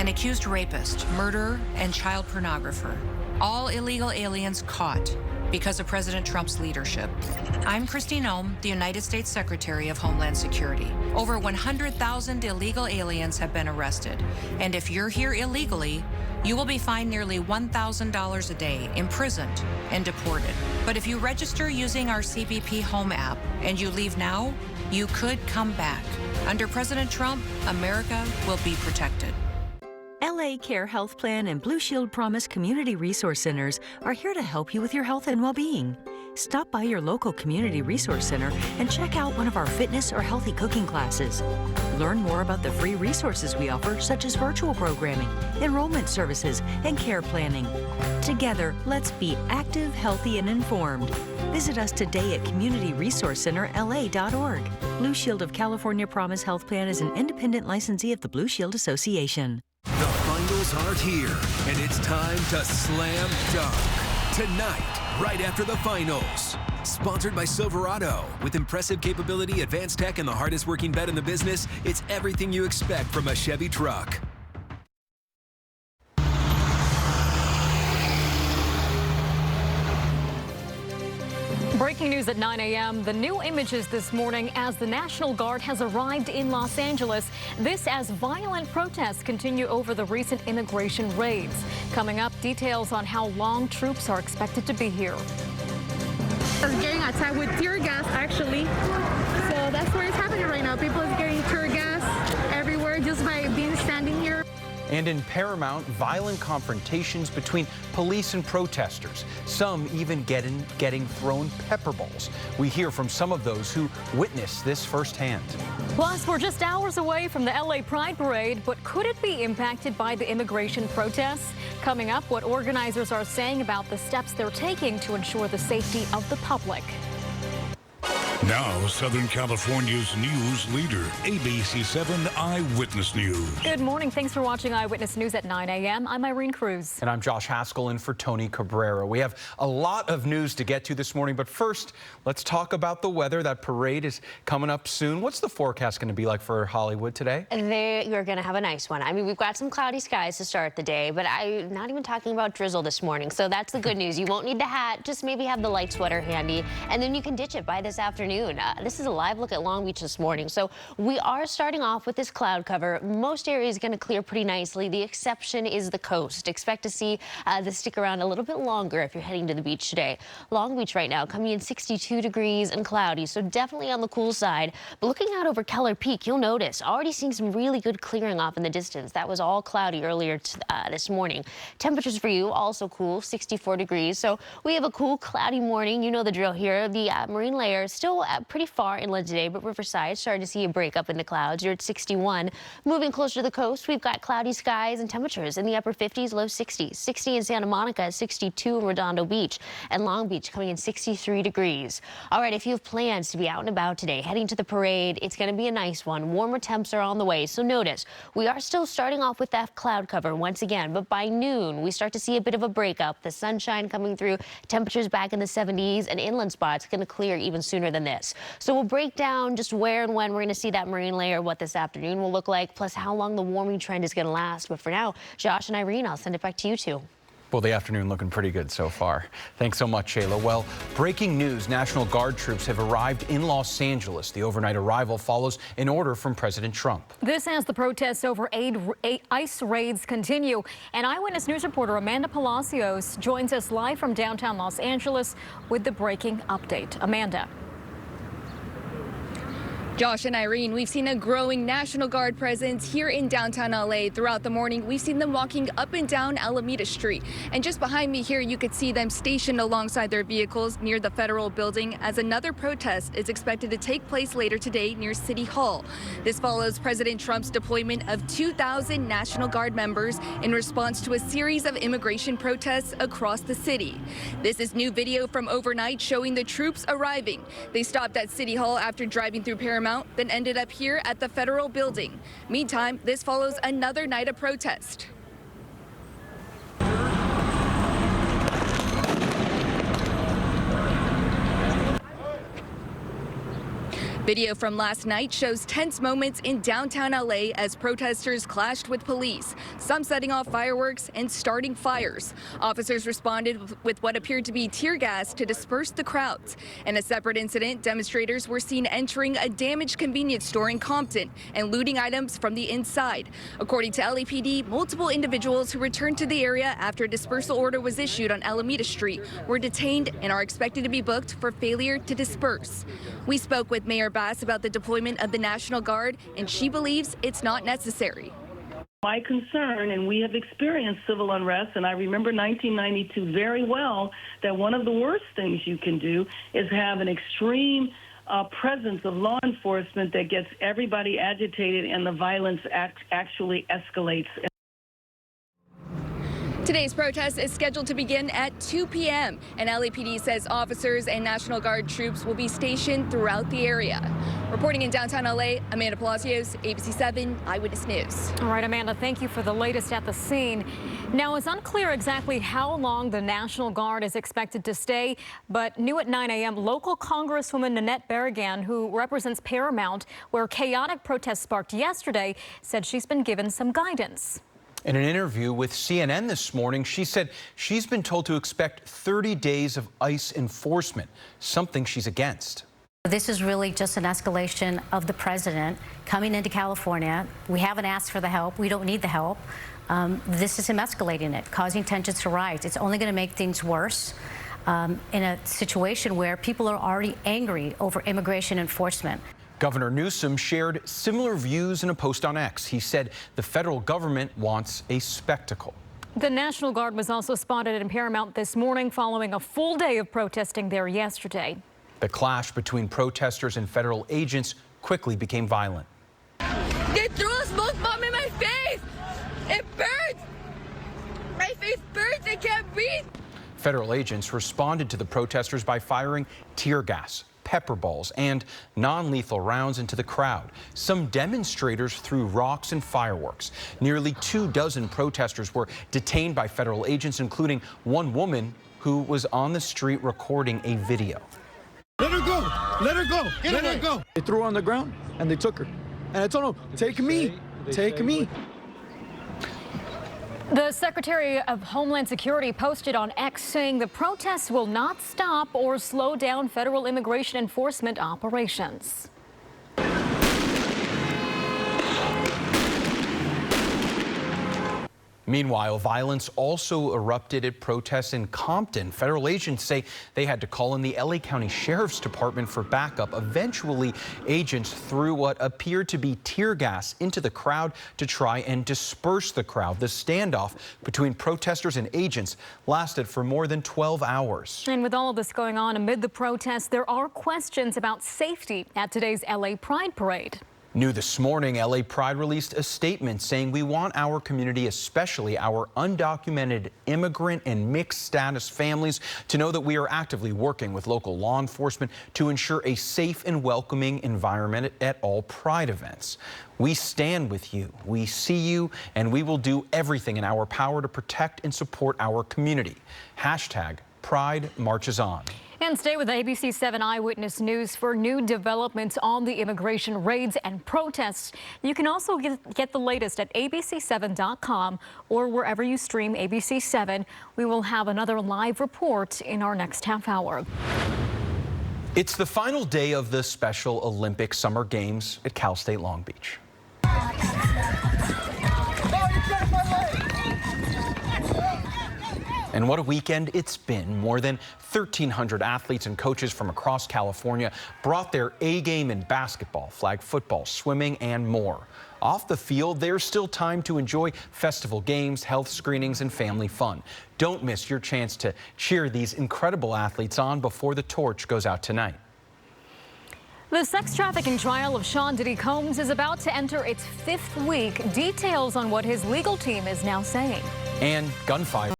accused rapist, murderer, and child pornographer. All illegal aliens caught because of President Trump's leadership. I'm Christine Ohm, the United States Secretary of Homeland Security. Over 100,000 illegal aliens have been arrested. And if you're here illegally, you will be fined nearly $1,000 a day, imprisoned, and deported. But if you register using our CBP Home app and you leave now, you could come back. Under President Trump, America will be protected. LA Care Health Plan and Blue Shield Promise Community Resource Centers are here to help you with your health and well-being. Stop by your local community resource center and check out one of our fitness or healthy cooking classes. Learn more about the free resources we offer, such as virtual programming, enrollment services, and care planning. Together, let's be active, healthy, and informed. Visit us today at communityresourcecenterla.org. Blue Shield of California Promise Health Plan is an independent licensee of the Blue Shield Association. The finals are here, and it's time to slam dunk. Tonight, right after the finals. Sponsored by Silverado. With impressive capability, advanced tech, and the hardest working bed in the business, it's everything you expect from a Chevy truck. Breaking news at 9 a.m. The new images this morning as the National Guard has arrived in Los Angeles. This as violent protests continue over the recent immigration raids. Coming up, details on how long troops are expected to be here. It's getting attacked with tear gas, actually. So that's where it's happening right now. People is getting tear gas everywhere just by being standing here. And in Paramount, violent confrontations between police and protesters, some even getting thrown pepper balls. We hear from some of those who witnessed this firsthand. Plus, we're just hours away from the LA Pride Parade, but could it be impacted by the immigration protests? Coming up, what organizers are saying about the steps they're taking to ensure the safety of the public. Now, Southern California's news leader, ABC 7 Eyewitness News. Good morning. Thanks for watching Eyewitness News at 9 a.m. I'm Irene Cruz. And I'm Josh Haskell in for Tony Cabrera. We have a lot of news to get to this morning, but first, let's talk about the weather. That parade is coming up soon. What's the forecast going to be like for Hollywood today? You're going to have a nice one. I mean, we've got some cloudy skies to start the day, but I'm not even talking about drizzle this morning. So that's the good news. You won't need the hat. Just maybe have the light sweater handy, and then you can ditch it by this afternoon. This is a live look at Long Beach this morning. So we are starting off with this cloud cover. Most areas going to clear pretty nicely. The exception is the coast. Expect to see this stick around a little bit longer if you're heading to the beach today. Long Beach right now coming in 62 degrees and cloudy, so definitely on the cool side. But looking out over Keller Peak, you'll notice already seeing some really good clearing off in the distance. That was all cloudy earlier this morning. Temperatures for you also cool, 64 degrees. So we have a cool, cloudy morning. You know the drill here. The marine layer is still pretty far inland today, but Riverside starting to see a break up into clouds. You're at 61. Moving closer to the coast, we've got cloudy skies and temperatures in the upper 50s, low 60s. 60 in Santa Monica, 62 in Redondo Beach, and Long Beach coming in 63 degrees. All right, if you have plans to be out and about today, heading to the parade, it's going to be a nice one. Warmer temps are on the way, so notice we are still starting off with that cloud cover once again, but by noon we start to see a bit of a breakup. The sunshine coming through, temperatures back in the 70s, and inland spots going to clear even sooner than this. So we'll break down just where and when we're going to see that marine layer, what this afternoon will look like, plus how long the warming trend is going to last. But for now, Josh and Irene, I'll send it back to you two. Well, the afternoon looking pretty good so far. Thanks so much, Shayla. Well, breaking news, National Guard troops have arrived in Los Angeles. The overnight arrival follows an order from President Trump. This as the protests over ICE raids continue. And Eyewitness News reporter Amanda Palacios joins us live from downtown Los Angeles with the breaking update. Amanda. Josh and Irene, we've seen a growing National Guard presence here in downtown LA. Throughout the morning, we've seen them walking up and down Alameda Street. And just behind me here, you could see them stationed alongside their vehicles near the federal building as another protest is expected to take place later today near City Hall. This follows President Trump's deployment of 2,000 National Guard members in response to a series of immigration protests across the city. This is new video from overnight showing the troops arriving. They stopped at City Hall after driving through Paramount, then ended up here at the federal building. Meantime, this follows another night of protest. Video from last night shows tense moments in downtown LA as protesters clashed with police, some setting off fireworks and starting fires. Officers responded with what appeared to be tear gas to disperse the crowds. In a separate incident, demonstrators were seen entering a damaged convenience store in Compton and looting items from the inside. According to LAPD, multiple individuals who returned to the area after a dispersal order was issued on Alameda Street were detained and are expected to be booked for failure to disperse. We spoke with Mayor Bass about the deployment of the National Guard, and she believes it's not necessary. My concern, and we have experienced civil unrest, and I remember 1992 very well, that one of the worst things you can do is have an extreme presence of law enforcement that gets everybody agitated and the violence actually escalates. Today's protest is scheduled to begin at 2 p.m. and LAPD says officers and National Guard troops will be stationed throughout the area. Reporting in downtown LA, Amanda Palacios, ABC 7 Eyewitness News. All right, Amanda, thank you for the latest at the scene. Now, it's unclear exactly how long the National Guard is expected to stay, but new at 9 a.m., local Congresswoman Nanette Berrigan, who represents Paramount, where chaotic protests sparked yesterday, said she's been given some guidance. In an interview with CNN this morning, she said she's been told to expect 30 days of ICE enforcement, something she's against. This is really just an escalation of the president coming into California. We haven't asked for the help. We don't need the help. This is him escalating it, causing tensions to rise. It's only going to make things worse in a situation where people are already angry over immigration enforcement. Governor Newsom shared similar views in a post on X. He said the federal government wants a spectacle. The National Guard was also spotted in Paramount this morning following a full day of protesting there yesterday. The clash between protesters and federal agents quickly became violent. They threw a smoke bomb in my face! It burns! My face burns, I can't breathe! Federal agents responded to the protesters by firing tear gas, pepper balls, and non-lethal rounds into the crowd. Some demonstrators threw rocks and fireworks. Nearly 24 protesters were detained by federal agents, including one woman who was on the street recording a video. Let her go! Let her go! Let her go! They threw her on the ground and they took her. And I told them, take me, take me. The Secretary of Homeland Security posted on X saying the protests will not stop or slow down federal immigration enforcement operations. Meanwhile, violence also erupted at protests in Compton. Federal agents say they had to call in the LA County Sheriff's Department for backup. Eventually, agents threw what appeared to be tear gas into the crowd to try and disperse the crowd. The standoff between protesters and agents lasted for more than 12 hours. And with all of this going on amid the protests, there are questions about safety at today's LA Pride Parade. New this morning, LA Pride released a statement saying we want our community, especially our undocumented immigrant and mixed status families, to know that we are actively working with local law enforcement to ensure a safe and welcoming environment at all Pride events. We stand with you, we see you, and we will do everything in our power to protect and support our community. Hashtag Pride Marches On. And stay with ABC 7 Eyewitness News for new developments on the immigration raids and protests. You can also get the latest at abc7.com or wherever you stream ABC 7. We will have another live report in our next half hour. It's the final day of the Special Olympic Summer Games at Cal State Long Beach. And what a weekend it's been. More than 1,300 athletes and coaches from across California brought their A game in basketball, flag football, swimming, and more. Off the field, there's still time to enjoy festival games, health screenings, and family fun. Don't miss your chance to cheer these incredible athletes on before the torch goes out tonight. The sex trafficking trial of Sean Diddy Combs is about to enter its 5th week. Details on what his legal team is now saying. And gunfire.